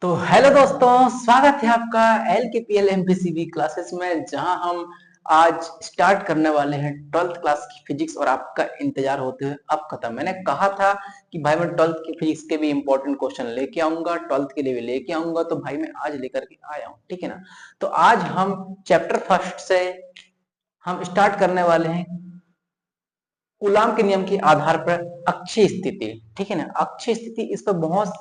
तो हेलो दोस्तों, स्वागत है आपका एल के पी एल एमपीसीबी क्लासेस में, जहां हम आज स्टार्ट करने वाले हैं 12th क्लास की फिजिक्स। और आपका इंतजार होते हुए अब खत्म। मैंने कहा था कि भाई मैं 12th की फिजिक्स के भी इंपॉर्टेंट क्वेश्चन लेके आऊंगा, 12th के लिए भी लेके आऊंगा। तो भाई मैं आज लेकर के आया हूँ, ठीक है ना। तो आज हम चैप्टर फर्स्ट से हम स्टार्ट करने वाले हैं कूलाम के नियम के आधार पर अक्षीय स्थिति, ठीक है ना। अक्षीय स्थिति, इस पर बहुत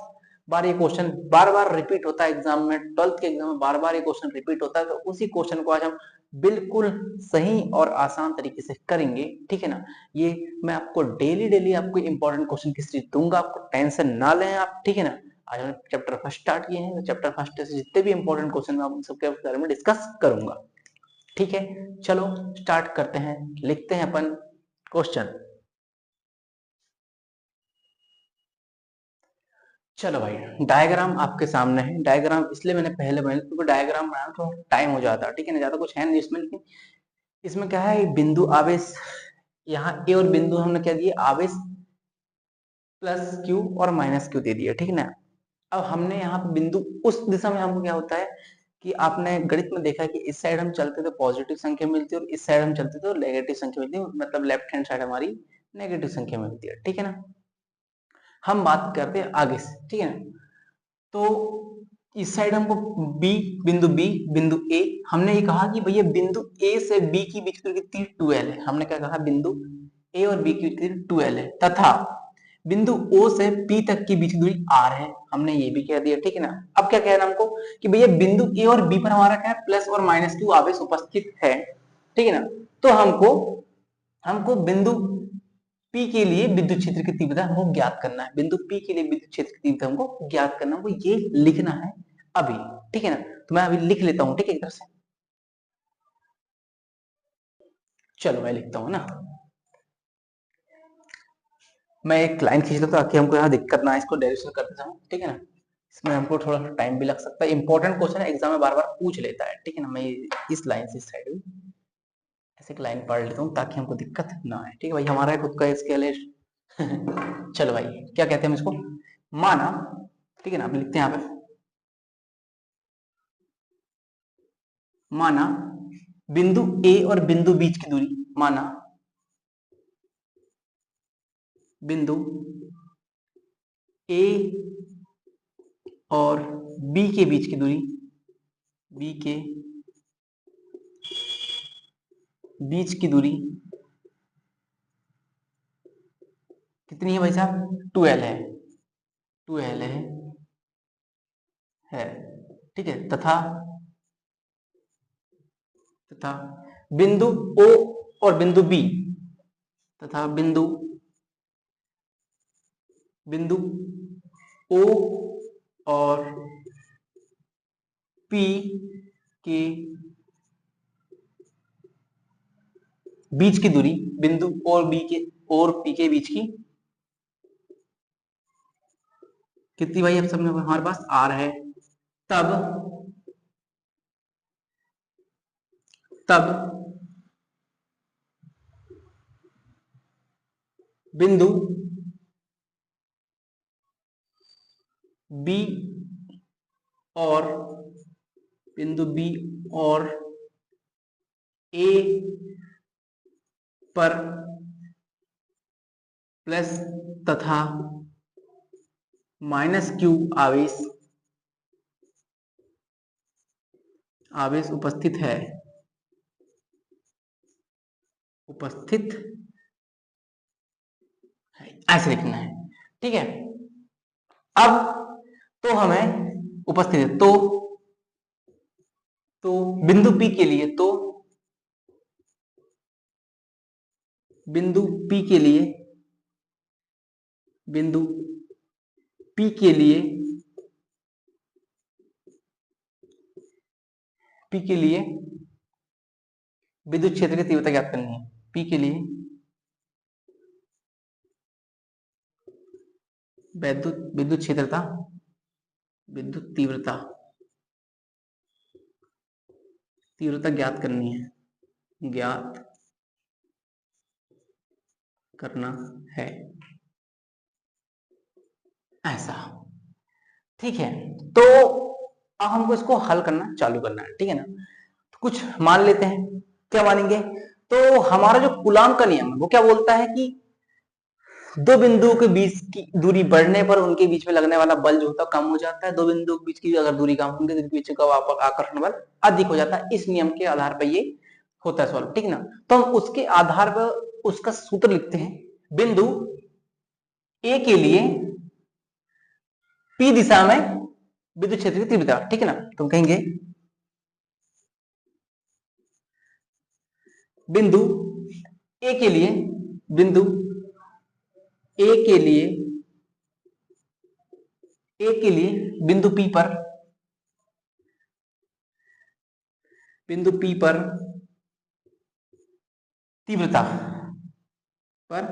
बार ये क्वेश्चन बार बार रिपीट होता है एग्जाम में, 12th के एग्जाम में बार बार ये क्वेश्चन रिपीट होता है। तो उसी क्वेश्चन को आज हम बिल्कुल सही और आसान तरीके से करेंगे, ठीक है ना। ये मैं आपको डेली डेली आपको इंपॉर्टेंट क्वेश्चन की सीरीज दूंगा, आपको टेंशन ना लें आप, ठीक है ना। आज हम चैप्टर फर्स्ट स्टार्ट किए हैं, तो चैप्टर फर्स्ट से जितने भी इंपॉर्टेंट क्वेश्चन मैं आप सबके बारे में डिस्कस करूंगा, ठीक है। चलो स्टार्ट करते हैं, लिखते हैं अपन क्वेश्चन। चलो भाई, डायग्राम आपके सामने है। डायग्राम इसलिए मैंने पहले बनाया क्योंकि डायग्राम बनाना तो टाइम हो जाता है, ठीक है ना। ज्यादा कुछ है नहीं इसमें, लेकिन इसमें क्या है, बिंदु आवेश, यहाँ ए और बिंदु हमने क्या दिए, आवेश प्लस क्यू और माइनस क्यू दे दिया, ठीक है ना। अब हमने यहाँ पे बिंदु, उस दिशा में हमको क्या होता है कि आपने गणित में देखा है कि इस साइड हम चलते तो पॉजिटिव संख्या मिलती है और इस साइड हम चलते तो नेगेटिव संख्या मिलती है, मतलब लेफ्ट हैंड साइड हमारी नेगेटिव संख्या मिलती है, ठीक है ना। हम बात करते हैं आगे से, ठीक है ना। तो इस साइड हमको बी, बिंदु ए, हमने ये कहा कि भैया बिंदु ए से बी की बीच की दूरी कितनी, 2l है। हमने क्या कहा, बिंदु ए और बी की दूरी 2l है, तथा बिंदु ओ से पी तक की बीच की दूरी r है। हमने ये भी कह दिया, ठीक है ना। अब क्या कहना हमको कि भैया बिंदु ए और बी पर हमारा क्या है, प्लस और माइनस क्यू आवेश उपस्थित है, ठीक है ना। तो हमको हमको बिंदु P के लिए विद्युत क्षेत्र की तीव्रता हमको ज्ञात करना है। बिंदु P के लिए विद्युत क्षेत्र की तीव्रता हमको ज्ञात करना है, हमको ये लिखना है अभी, ठीक है ना। तो मैं अभी लिख लेता हूं, ठीक है, एक तरह से। चलो मैं लिखता हूं ना, मैं एक लाइन खींच लेता हूं ताकि हमको यहाँ दिक्कत ना आए इसको डेरिवेशन करते समय, ठीक है ना। इसमें हमको थोड़ा सा टाइम भी लग सकता है, इंपॉर्टेंट क्वेश्चन है, एग्जाम में बार बार पूछ लेता है, ठीक है ना। मैं इस लाइन से इस साइड में ऐसे एक लाइन पढ़ लेता हूँ ताकि हमको दिक्कत ना आए, ठीक है भाई। हमारा खुद का स्केल है। चलो भाई, क्या कहते हैं हम इसको, माना, ठीक है ना। आप लिखते हैं यहाँ पे, माना बिंदु ए और बिंदु बीच की दूरी, माना बिंदु ए और बी के बीच की दूरी, बी के बीच की दूरी कितनी है भाई साहब, 2l है, 2l है, ठीक है। तथा तथा बिंदु ओ और बिंदु बी, तथा बिंदु ओ और पी के बीच की दूरी, बिंदु और बी के और पी के बीच की कितनी भाई, अब सबने हमारे पास आर है। तब तब बिंदु बी और बिंदु बी और ए पर प्लस तथा माइनस क्यू आवेश आवेश उपस्थित है, उपस्थित है, ऐसे लिखना है, ठीक है। अब तो हमें उपस्थित है, तो बिंदु पी के लिए, तो बिंदु पी के लिए, बिंदु पी के लिए, पी के लिए विद्युत क्षेत्र की तीव्रता ज्ञात करनी है। पी के लिए विद्युत विद्युत क्षेत्रता, विद्युत तीव्रता, तीव्रता ज्ञात करनी है, ज्ञात करना है, ऐसा, ठीक है। तो अब हमको इसको हल करना चालू करना है, ठीक है ना। तो कुछ मान लेते हैं, क्या मानेंगे, तो हमारा जो कूलाम का नियम है वो क्या बोलता है कि दो बिंदुओं के बीच की दूरी बढ़ने पर उनके बीच में लगने वाला बल जो होता है कम हो जाता है, दो बिंदुओं के बीच की अगर दूरी कम होगी तो उनके बीच का आकर्षण बल अधिक हो जाता है। इस नियम के आधार पर ये होता है सॉल्व, ठीक ना। तो हम उसके आधार पर उसका सूत्र लिखते हैं। बिंदु ए के लिए पी दिशा में विद्युत क्षेत्र की तीव्रता, ठीक है ना। तो कहेंगे बिंदु ए के लिए, बिंदु ए के लिए, ए के लिए बिंदु पी पर, बिंदु पी पर तीव्रता पर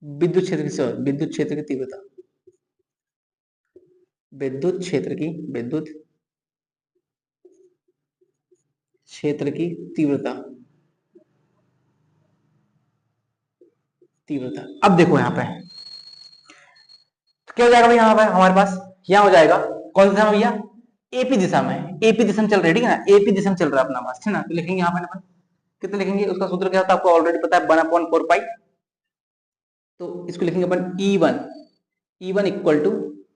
विद्युत क्षेत्र की, विद्युत क्षेत्र की तीव्रता, विद्युत क्षेत्र की, विद्युत क्षेत्र की तीव्रता, तीव्रता। अब देखो यहां पे तो क्या हो जाएगा भाई, यहां पे हमारे पास यहां हो जाएगा कौन सी दिशा में भैया, एपी दिशा में, एपी दिशा में चल रही है, ठीक है ना, एपी दिशा में चल रहा है अपना पास, ठीक है ना। तो लिखेंगे यहां पे कितने लिखेंगे, उसका सूत्र क्या होता है आपको ऑलरेडी पता है, 1/4 पाई। तो इसको लिखेंगे अपन E1, E1 इक्वल टू,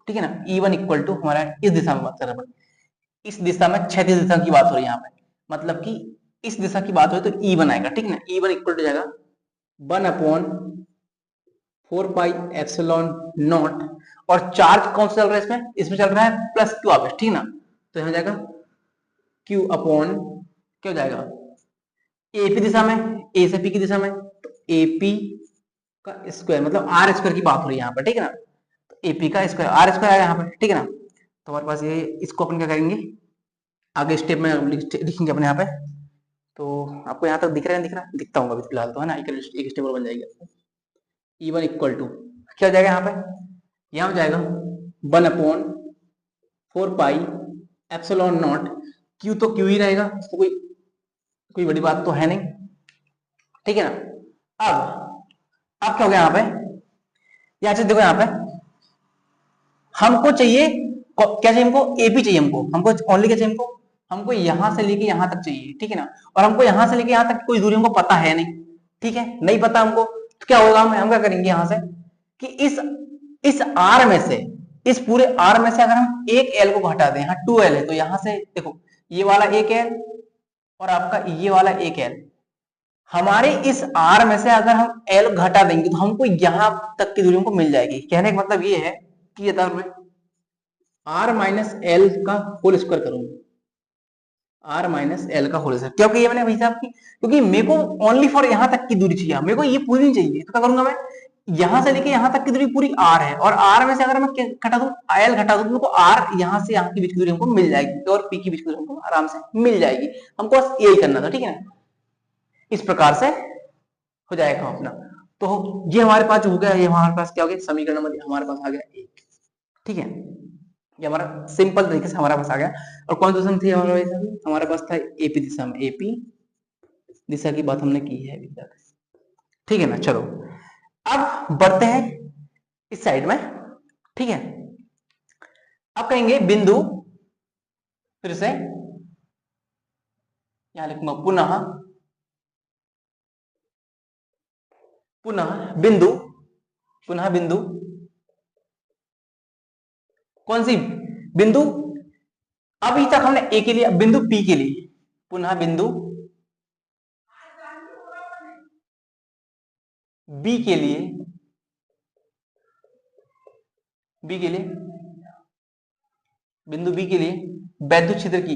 ठीक है ना, E1 इक्वल टू हमारा इस दिशा में बात कर रहे हैं, इस दिशा में क्षैतिज दिशा की बात हो रही है यहाँ पे, मतलब कि इस दिशा की बात हो तो E1 आएगा, ठीक है ना। E1 इक्वल टू जाएगा 1/4 पाई एप्सिलॉन नॉट, और चार्ज कौन सा चल रहा है इसमें, इसमें चल रहा है प्लस क्यू आवेश, ठीक है ना। तो यहाँ जाएगा Q अपॉन, क्या हो जाएगा, एपी दिशा में, ए से पी की दिशा में, तो एपी का स्क्वायर, मतलब आर स्क्वायर की बात हो रही है यहाँ पर, ठीक है ना। तो एपी का स्क्वायर, आर स्क्वायर आएगा यहाँ पर, ठीक है ना। तो हमारे पास ये, इसको अपन क्या करेंगे आगे स्टेप में लिखेंगे अपने यहाँ पे। तो आपको यहाँ तक दिख रहा है, दिख रहा है, दिखता होगा अभी फिलहाल तो, है ना। एक स्टेप और बन जाएगी आपको। E1 इक्वल टू क्या हो जाएगा यहाँ पे, यहाँ हो जाएगा 1/4 पाई एप्सिलॉन नॉट, क्यू तो क्यू ही रहेगा, तो कोई बड़ी बात तो है नहीं, ठीक है ना। अब क्या हो गया यहाँ पे, यहाँ से देखो यहाँ पे हमको चाहिए, क्या चाहिए हमको, एपी चाहिए हमको ओनली क्या चाहिए हमको यहां से लेके यहां तक चाहिए, ठीक है ना। और हमको यहां से लेके यहां तक कोई दूरी हमको पता है नहीं, ठीक है, नहीं पता हमको, तो क्या होगा, हम क्या करेंगे यहां से कि इस आर में से, इस पूरे आर में से अगर हम एक एल को घटा दें, यहाँ 2L है, तो यहां से देखो ये वाला एक एल और आपका ये वाला एक एल, हमारे इस आर में से अगर हम एल घटा देंगे तो हमको यहां तक की दूरी हमको मिल जाएगी। कहने का मतलब ये है कि अगर मैं आर माइनस एल का होल स्क्वायर करूंगा, आर माइनस एल का होल स्क्वायर, क्योंकि ये मैंने भाई साहब की, क्योंकि मेरे को ओनली फॉर यहां तक की दूरी चाहिए, मेरे को ये पूरी नहीं चाहिए, तो क्या करूंगा मैं, यहां से लेके यहां तक की दूरी पूरी आर है, और आर में से अगर मैं घटा दूं, एल घटा दूं, तो आर यहां से यहां की बीच की दूरी हमको मिल जाएगी, और पी की बीच की दूरी हमको आराम से मिल जाएगी। हमको बस यही करना था, ठीक है ना। इस प्रकार से हो जाएगा अपना। तो ये हमारे पास जो हो गया, ये हमारे पास क्या हो गया, समीकरण नंबर हमारे पास आ गया 1, ठीक है। ये हमारा सिंपल तरीके से हमारे पास आ गया। और कौन सा दिशा थी हमारे पास था एपी दिशा में, एपी दिशा की बात हमने की है अभी तक, ठीक है ना। चलो अब बढ़ते हैं इस साइड में, ठीक है। अब कहेंगे बिंदु, फिर से यहां लिखूंगा पुनः, पुनः बिंदु, पुनः बिंदु, कौन सी बिंदु, अभी तक हमने ए के लिए, बिंदु पी के लिए, पुनः बिंदु बी के लिए, बी के लिए, बिंदु बी के लिए वैद्युत क्षेत्र की,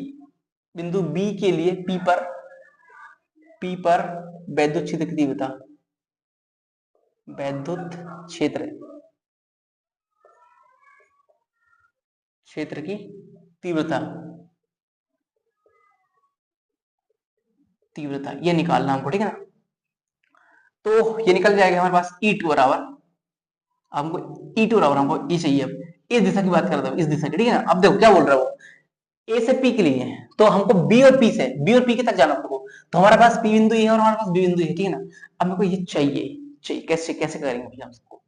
बिंदु बी के लिए पी पर वैद्युत क्षेत्र की तीव्रता, वैद्युत क्षेत्र, क्षेत्र की तीव्रता, तीव्रता ये निकालना हमको, ठीक है ना। तो ये निकल जाएगा हमारे पास E2 बराबर, हमको E2 बराबर हमको ये चाहिए। अब इस दिशा की बात कर रहा था, इस दिशा की, ठीक है ना। अब देखो क्या बोल रहा है वो, ए से पी के लिए है, तो हमको बी और पी से, बी और पी के तक जाना हमको, तो हमारे पास पी बिंदु है और हमारे पास बी बिंदु है, ठीक है ना। अब मेरे को ये चाहिए कैसे कैसे करेंगे भैया हम सबको,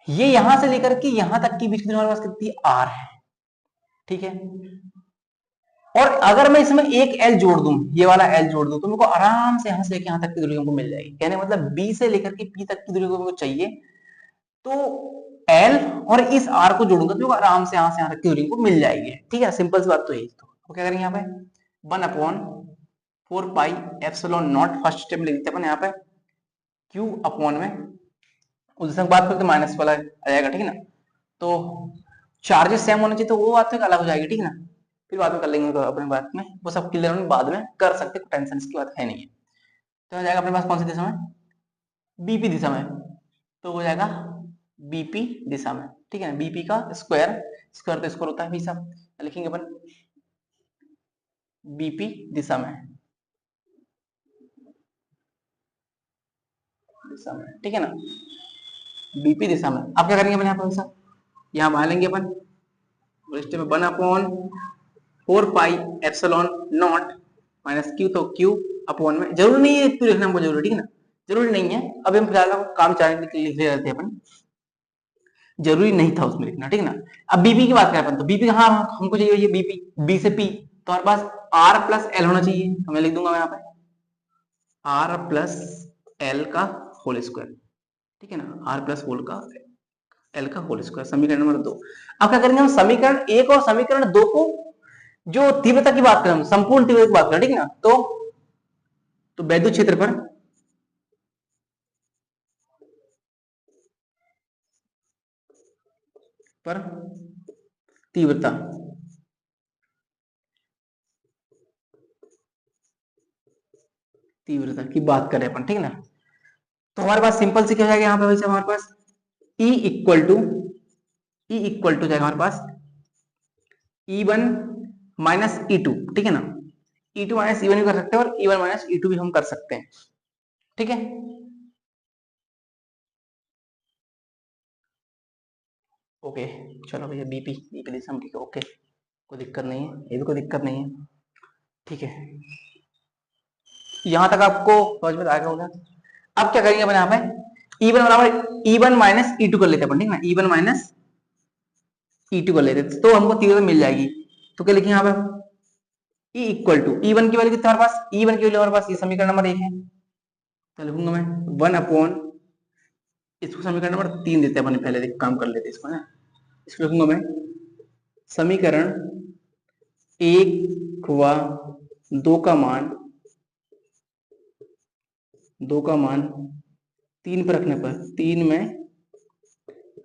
ये यहां से लेकर के यहां तक की बीच की हमारे पास कितनी आर है, ठीक है। और अगर मैं इसमें एक एल जोड़ दूं, ये वाला एल जोड़ दूं, तो मेरे को आराम से यहां से लेके यहां तक की दूरी हमको मिल जाएगी। कहने मतलब बी से लेकर के पी तक की दूरी को मेरे को चाहिए, तो एल और इस आर को जोड़ूंगा तो आराम से यहां से यहां तक की दूरी को मिल जाएगी। ठीक है, सिंपल सी बात तो यही। तो क्या करेंगे यहाँ पे 1/4 pi epsilon not, first step लिख देते हैं यहाँ पे, क्यू अपॉन में उस बात करते माइनस वाला आ जाएगा। ठीक है ना, तो चार्जेस सेम होने चाहिए, तो वो बात तो अलग हो जाएगी। ठीक है ना, फिर बाद में कर लेंगे अपने बात में, वो सब क्लियर होने बाद में कर सकते, टेंशन इसकी बात है नहीं है। तो हो जाएगा अपने पास कौन सी दिशा में, बीपी दिशा में, तो हो जाएगा बीपी दिशा में। ठीक है, बीपी का स्क्वायर, स्क्वायर तो स्क्वायर होता है भाई साहब, लिखेंगे अपन बीपी दिशा में, दिशा में। ठीक है ना, बीपी दिशा में। अब क्या करेंगे अपन यहाँ पर, यहाँ मान लेंगे अपन में 1/4 pi epsilon not minus Q, तो क्यू अपॉन में, जरूरी नहीं है क्यू लिखना हमको, जरूरी। ठीक है ना, जरूरी नहीं है, अभी हम फिलहाल काम चलाने के लिए लिख रहे थे अपन, जरूरी नहीं था उसमें लिखना। ठीक है ना, अब बीपी की बात करें अपन, तो बीपी हाँ हमको चाहिए ये बीपी, बी से पी, तो हमारे पास आर प्लस एल होना चाहिए, तो मैं लिख दूंगा यहाँ पे आर प्लस एल का होल स्क्वायर। ठीक है ना, आर प्लस होल का एल का होल स्क्वायर, समीकरण नंबर 2। अब क्या करेंगे हम, समीकरण 1 और समीकरण 2 को, जो तीव्रता की बात करें, संपूर्ण तीव्रता की बात करें, ठीक है ना, तो वैद्युत क्षेत्र पर तीव्रता, तीव्रता की बात करें अपन, ठीक है ना, तो हमारे पास सिंपल से क्या हो जाएगा यहाँ पे, वैसे हमारे पास E इक्वल टू जाएगा हमारे पास E1 माइनस E2। ठीक है ना, E2 माइनस E1 भी कर सकते हैं और E1 माइनस E2 भी हम कर सकते हैं। ठीक है, ओके, चलो भैया बीपी बीपी दिशा में, ठीक है, ओके, कोई दिक्कत नहीं है, ये भी कोई दिक्कत नहीं है। ठीक है, यहां तक आपको समझ में आ गया होगा। अब क्या करेंगे अपन यहाँ पे, E1 बराबर E1 माइनस E2 कर लेते हैं अपन, ठीक है ना, E1 माइनस E2 कर लेते हैं, तो हमको तीव्रता मिल जाएगी। तो क्या लिखेंगे यहाँ पे, E इक्वल टू E1 की वैल्यू कितनी हमारे पास, E1 की वैल्यू हमारे पास ये समीकरण नंबर 1 है, तो लिखूंगा मैं 1 अपॉन, इसको समीकरण नंबर 3 देते हैं अपन, पहले काम कर लेते हैं इसको ना, इसको लिखूंगा मैं समीकरण 1 व 2 का मान, 2 का मान 3 पर रखने पर, 3 में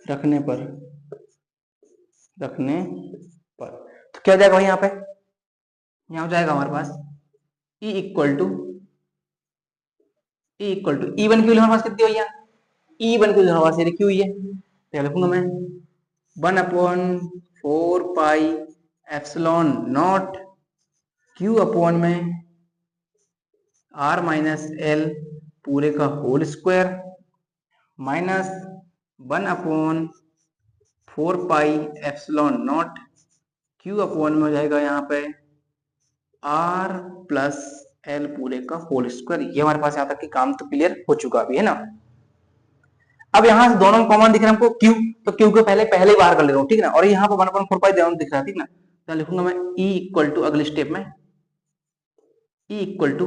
रखने पर, रखने पर, तो क्या जाएगा भाई यहाँ पे, यहाँ हो जाएगा हमारे पास E इक्वल टू, E1 की वैल्यू हमारे पास कितनी हुई है, E1 की वैल्यू हमारे पास ये लिखी हुई है, तो लिखूंगा मैं 1/4 pi epsilon naught q upon में आर माइनस एल पूरे का whole square minus 1/4 pi epsilon naught q upon में हो जाएगा यहाँ पे आर प्लस एल पूरे का होल स्क्वायर। ये हमारे पास यहाँ तक की काम तो क्लियर हो चुका अभी, है ना। अब यहाँ से दोनों कॉमन दिख रहा है हमको क्यू, तो क्यू को पहले ही बाहर कर ले रहा हूँ, ठीक है ना, और यहाँ पर 1/4 पाई दिख रहा है, ठीक ना, तो लिखूंगा मैं E इक्वल टू, अगले स्टेप में E equal to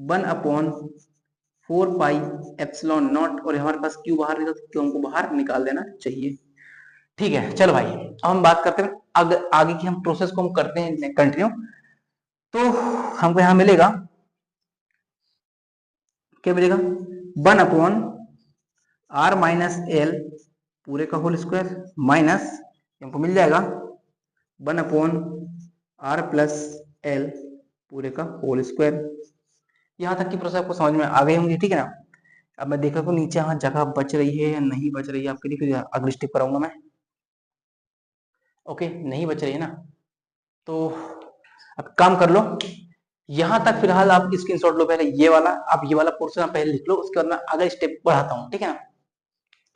1/4 pi epsilon naught, और हमारे पास क्यू बाहर निकल, क्यू हमको बाहर निकाल देना चाहिए। ठीक है, चलो भाई, अब हम बात करते हैं आगे की, हम प्रोसेस को हम करते हैं कंटिन्यू। तो हमको यहाँ मिलेगा, क्या मिलेगा, 1/R-L पूरे का होल स्क्वायर माइनस, हमको मिल जाएगा 1/R+L पूरे का होल स्क्वायर। यहाँ तक की प्रोसेस आपको समझ में आ गई होंगी, ठीक है ना। अब मैं देख रहा हूँ नीचे यहाँ जगह बच रही है या नहीं बच रही है आपके लिए, फिर अगली स्टेप कराऊंगा मैं। ओके, नहीं बच रही है ना, तो अब काम कर लो, यहां तक फिलहाल आप स्क्रीनशॉट लो, पहले ये वाला, आप ये वाला पोर्शन पहले लिख लो, उसके बाद मैं अगला स्टेप बढ़ाता हूँ, ठीक है ना।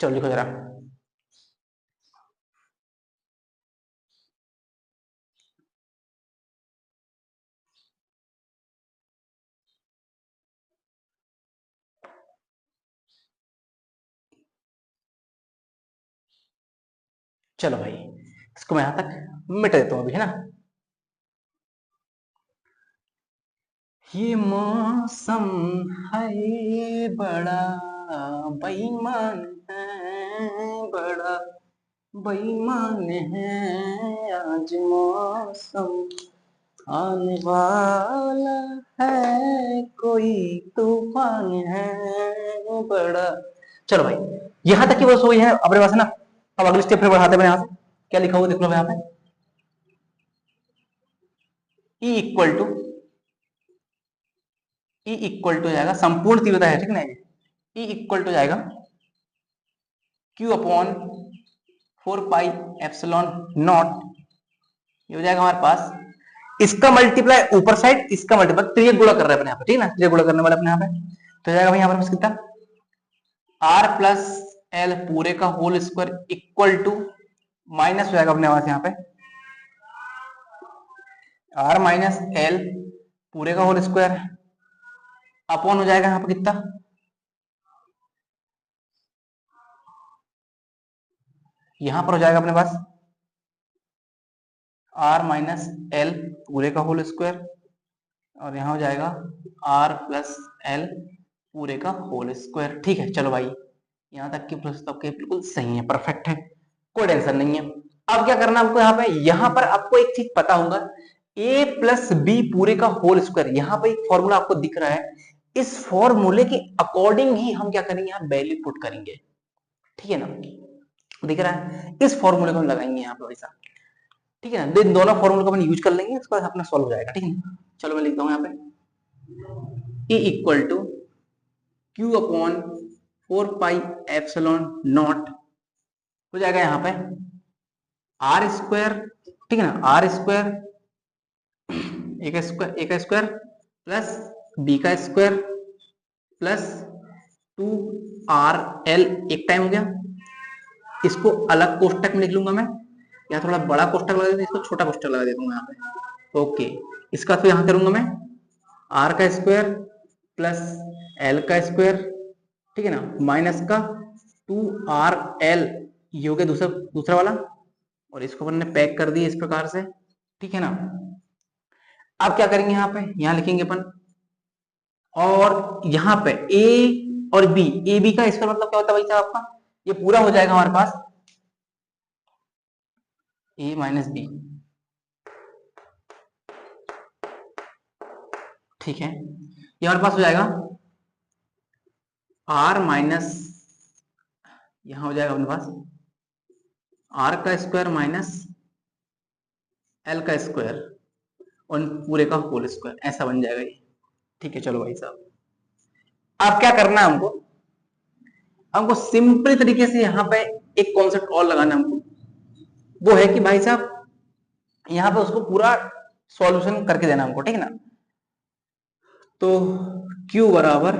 चलो लिखो जरा, चलो भाई, इसको मैं यहां तक मिटा देता हूं अभी, है ना। ये मौसम है बड़ा बेईमान है, बड़ा बेईमान है, आज मौसम आने वाला है, कोई तूफान है बड़ा। चलो भाई, यहां तक की बस हुई है अपने पास, है ना। अब अगले स्टेप पे बढ़ाते हैं यहां से, क्या लिखा हुआ देख लो यहाँ पे। ई इक्वल टू जाएगा, संपूर्ण तीव्रता है, ठीक ना। ई इक्वल टू जाएगा Q upon 4 pi epsilon naught, ये हो जाएगा हमारे पास। इसका मल्टीप्लाई ऊपर साइड, इसका मल्टीप्लाई, त्रियक गुणा कर रहे हैं अपने यहाँ पे, ठीक ना, त्रियक गुणा करने वाले अपने यहाँ पे। तो जाएगा भाई यहाँ पर कितना, आर प्लस एल पूरे का whole square equal to, minus हो जाएगा अपने पास यहाँ पे आर माइनस एल पूरे का होल स्क्वायर, अपॉन हो जाएगा यहाँ पे कितना, यहां पर हो जाएगा अपने पास आर माइनस एल पूरे का होल स्क्वायर, और यहां हो जाएगा आर प्लस एल पूरे का होल स्क्वायर। ठीक है, चलो भाई यहां तक की प्रस्ताव के बिल्कुल सही है, परफेक्ट है, कोई टेंशन नहीं है। अब क्या करना हमको, यहाँ पे यहां पर आपको एक चीज पता होगा, ए प्लस बी पूरे का होल स्क्वायर, यहां पे एक फॉर्मूला आपको दिख रहा है, इस फॉर्मूले के अकॉर्डिंग ही हम क्या करेंगे, यहाँ वैल्यू पुट करेंगे, ठीक है ना। दिख रहा है, इस फॉर्मूले को हम लगाएंगे यहाँ पे वैसा, ठीक है ना। इन दोनों फॉर्मूले को अपन यूज कर लेंगे, इसके बाद अपना सॉल्व हो जाएगा, ठीक है ना। चलो मैं लिखता हूँ यहाँ पे E equal to q upon 4 pi epsilon naught, हो जाएगा यहाँ पे आर स्क्वायर, ठीक है ना, आर स्क्वायर ए का स्क्वायर प्लस बी का स्क्वायर प्लस 2RL, एक टाइम हो गया। इसको अलग कोष्टक में लिख लूंगा मैं, या थोड़ा बड़ा कोष्टक लगा देता, इसको छोटा कोष्टक लगा देता हूँ यहाँ पे। ओके, इसका तो यहाँ करूंगा मैं आर का स्क्वायर प्लस एल का स्क्वायर, ठीक है ना, माइनस का 2RL, ये हो गया दूसरा दूसरा वाला, और इसको अपन ने पैक कर दिया इस प्रकार से, ठीक है ना। अब क्या करेंगे, यहाँ पे यहाँ लिखेंगे अपन, और यहाँ पे ए और बी, ए बी का स्क्वायर मतलब क्या होता है भाई साहब आपका, ये पूरा हो जाएगा हमारे पास ए माइनस बी, ठीक है। ये हमारे पास हो जाएगा आर माइनस, यहां हो जाएगा अपने पास आर का स्क्वायर माइनस एल का स्क्वायर और पूरे का होल स्क्वायर, ऐसा बन जाएगा ये, ठीक है। चलो भाई साहब, अब क्या करना है हमको, हमको सिंपल तरीके से यहाँ पे एक कॉन्सेप्ट और लगाना है हमको, वो है कि भाई साहब यहाँ पे उसको पूरा सॉल्यूशन करके देना हमको, ठीक है ना। तो Q बराबर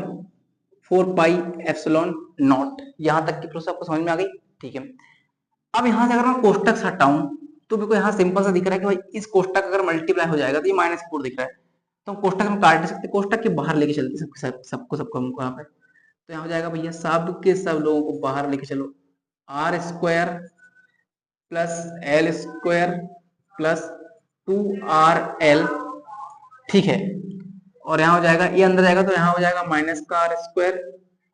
4 पाई एप्सिलॉन नॉट, यहां तक की प्रोसेस आपको समझ में आ गई, ठीक है। अब यहां से अगर मैं कोष्टक से हटाऊं, तो मेरे को यहाँ सिंपल सा दिख रहा है कि भाई इस कोष्टक अगर मल्टीप्लाई हो जाएगा तो ये -4 दिख रहा है, तो हम कोष्टक में काट सकते, कोष्टक के बाहर लेके चलते सबको हमको यहाँ पे। तो यहाँ हो जाएगा भैया सब के सब लोगों को बाहर लेके चलो, r square plus l square plus 2RL, ठीक है। और यहाँ हो जाएगा, ये अंदर जाएगा तो यहाँ हो जाएगा माइनस का आर स्क्वायर,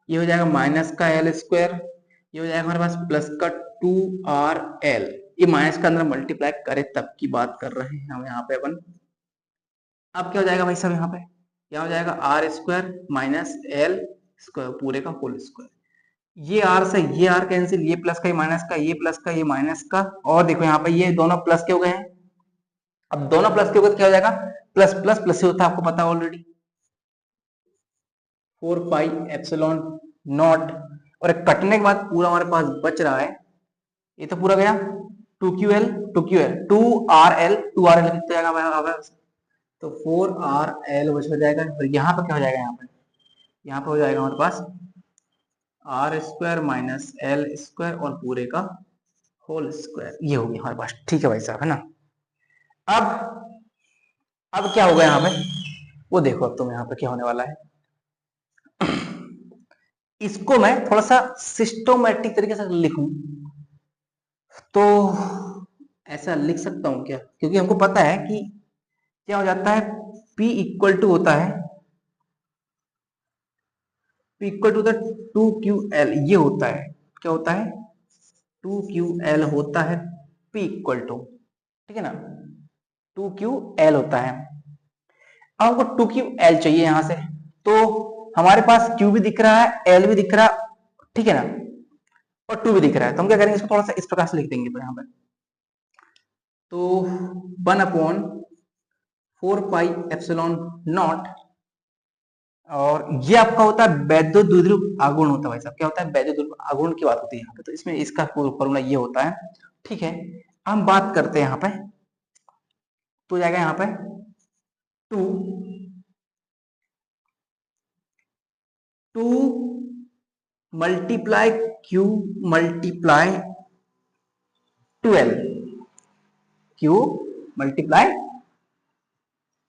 ये हो जाएगा माइनस का एल स्क्वायर, ये हो जाएगा हमारे पास प्लस का 2RL, ये माइनस का अंदर मल्टीप्लाई करे तब की बात कर रहे हैं हम यहाँ पे अपन। अब क्या हो जाएगा भाई साहब, यहाँ हो जाएगा r square minus L square पूरे का होल स्क्वायर, ये आर से ये आर कैंसिल, ये प्लस का, ये माइनस का, ये प्लस का, ये माइनस का, और देखो यहाँ पे ये दोनों प्लस के हो गए हैं। अब दोनों प्लस के हो गए तो क्या हो जाएगा, प्लस प्लस प्लस से होता है, आपको पता ऑलरेडी 4 पाई एप्सिलॉन नॉट, और कटने के बाद पूरा हमारे पास बच रहा है, ये तो पूरा गया 2QL 2RL कितना जाएगा, तो 4RL बच हो जाएगा। और यहाँ पे क्या हो जाएगा, यहाँ पे हो जाएगा हमारे पास R square minus L square और पूरे का होल स्क्वायर, ये होगी हमारे पास, ठीक है भाई साहब, है ना। अब क्या होगा यहाँ पे, वो देखो अब तुम यहाँ पे क्या होने वाला है, इसको मैं थोड़ा सा सिस्टोमेटिक तरीके से लिखूं तो ऐसा लिख सकता हूं क्या, क्योंकि हमको पता है कि क्या हो जाता है, P इक्वल टू होता है, P equal to the 2QL, ये होता है, क्या होता है, 2QL होता है P इक्वल टू, ठीक है ना, 2QL होता है। अब हमको 2QL चाहिए यहां से, तो हमारे पास Q भी दिख रहा है, L भी दिख रहा है, ठीक है ना, और 2 भी दिख रहा है, तो हम क्या करेंगे, इसको थोड़ा सा इस प्रकार से लिख देंगे यहाँ पे, तो 1/4 पाई एप्सिलॉन नॉट, और ये आपका होता है वैद्युत द्विध्रुव आघूर्ण होता है भाई साहब, क्या होता है, वैद्युत द्विध्रुव आघूर्ण की बात होती है यहाँ पे, तो इसमें इसका फॉर्मूला ये होता है, ठीक है। हम बात करते हैं यहाँ पे, तो जाएगा यहाँ पे 2 multiply Q multiply 12, Q multiply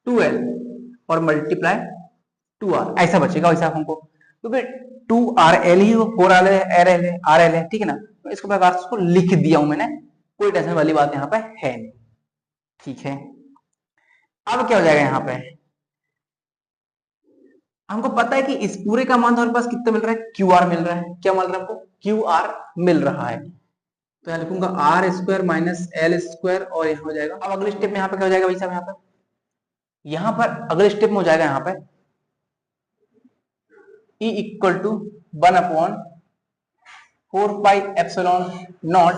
12 और मल्टीप्लाई 2R, ऐसा बचेगा वैसा हमको, क्योंकि 2RL ही 4RL है, ठीक है ना, तो इसको प्रकार से उसको लिख दिया हूं मैंने, कोई टेंशन वाली बात यहाँ पे है नहीं, ठीक है। अब क्या हो जाएगा यहाँ पे, हमको पता है कि इस पूरे का मान हमारे पास कितना मिल रहा है, QR मिल रहा है, क्या मिल रहा है हमको, QR मिल रहा है, तो यहाँ लिखूंगा R square minus L square, और यहाँ हो जाएगा, अब अगले स्टेप में यहाँ पे क्या हो जाएगा भाई साहब, यहाँ पर अगले स्टेप में हो जाएगा यहाँ पे E equal to 1/4 pi epsilon naught,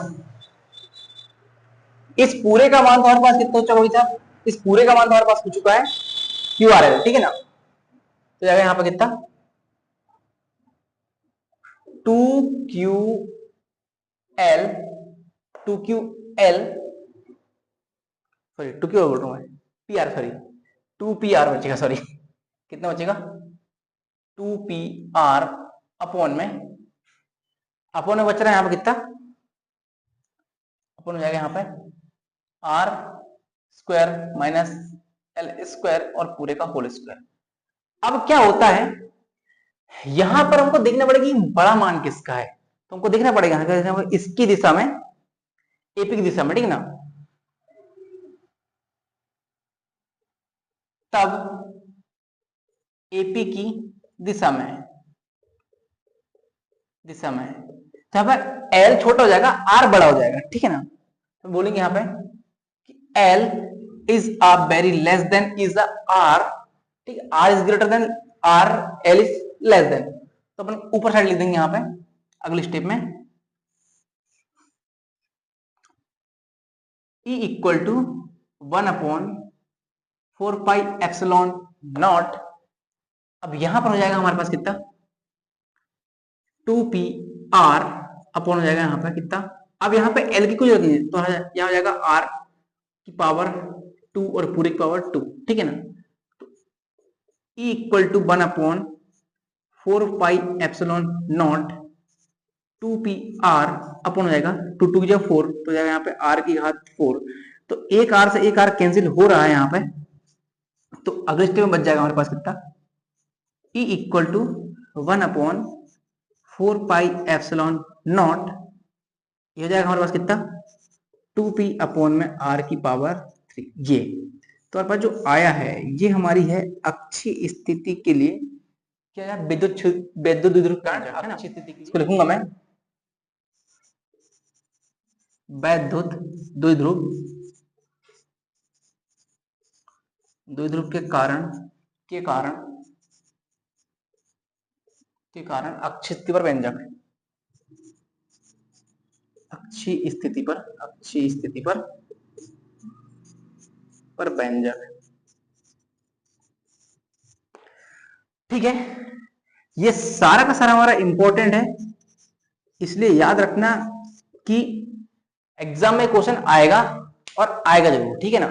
इस पूरे का मान हमारे पास कितना हो चुका भाई साहब, इस पूरे का मान हमारे पास हो चुका है QRL, ठीक है ना, तो जाएगा यहाँ पर कितना, 2QL 2QL सॉरी 2QL बोल रहा हूँ मैं, PR सॉरी 2PR बचेगा, सॉरी कितना बचेगा, 2PR अपॉन में बच रहा है यहाँ पे कितना, अपॉन हो जाएगा यहाँ पे R square minus L square और पूरे का होल स्क्वायर। अब क्या होता है, यहां पर हमको देखना पड़ेगा बड़ा मान किसका है, तो हमको देखना पड़ेगा इसकी दिशा में, एपी की दिशा में, ठीक है ना, तब एपी की दिशा में जहां पर एल छोटा हो जाएगा, आर बड़ा हो जाएगा, ठीक है ना, तो बोलेंगे यहां पे कि l is a very less than is r, ठीक है, r is greater than r, l is less than, तो अपन ऊपर साइड लिख देंगे यहां पे अगले स्टेप में, E equal to 1/4 pi epsilon naught, अब यहां पर हो जाएगा हमारे पास कितना, 2PR अपॉन हो जाएगा यहाँ पे कितना, अब यहाँ पे L की कुछ जरूरत नहीं है, तो यहाँ हो जाएगा R की पावर 2 और पूरे की पावर 2, ठीक है ना, तो E equal to 1/4 pi epsilon naught 2PR upon हो जाएगा 2 2 की जगह 4, तो जाएगा यहाँ पे R की घात 4, तो एक R से एक R कैंसिल हो रहा है यहाँ पे, तो अगले स्टेप में बच जाएगा हमारे पास कितना, E equal to 1/4 pi epsilon naught, ये हो जाएगा हमारे पास कितना, 2P अपॉन में R की पावर 3, ये तो हमारे पास जो आया है ये हमारी है अक्षीय स्थिति के लिए, क्या है, विद्युत द्विध्रुव कारण, अक्षीय स्थिति के लिए इसको लिखूंगा मैं, वैद्युत द्विध्रुव के कारण अक्षीय स्थिति पर व्यंजक, अक्षीय स्थिति पर व्यंजक, ठीक है। ये सारा का सारा हमारा इंपॉर्टेंट है, इसलिए याद रखना कि एग्जाम में क्वेश्चन आएगा और आएगा जरूर, ठीक है ना,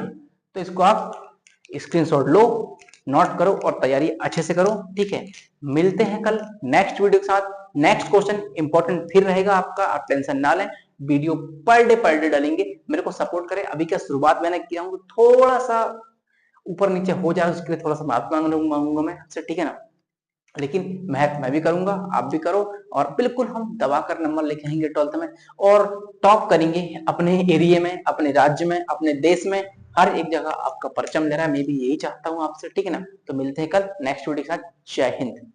तो इसको आप स्क्रीनशॉट लो, नोट करो और तैयारी अच्छे से करो, ठीक है। मिलते हैं कल नेक्स्ट वीडियो के साथ, नेक्स्ट क्वेश्चन इंपॉर्टेंट फिर रहेगा आपका, आप टेंशन ना लें, वीडियो पर डे डालेंगे, मेरे को सपोर्ट करें, अभी क्या शुरुआत मैंने किया हूँ, थोड़ा सा ऊपर नीचे हो जाए उसके लिए थोड़ा सा माफी मांगूंगा मैं आपसे, ठीक है ना, लेकिन मैथ मैं भी करूंगा, आप भी करो, और बिल्कुल हम दबा कर नंबर लेके आएंगे 12th में और टॉप करेंगे अपने एरिया में, अपने राज्य में, अपने देश में, हर एक जगह आपका परचम ले रहा है। मैं भी यही चाहता हूँ आपसे, ठीक है ना। तो मिलते हैं कल नेक्स्ट वीडियो के साथ। जय हिंद।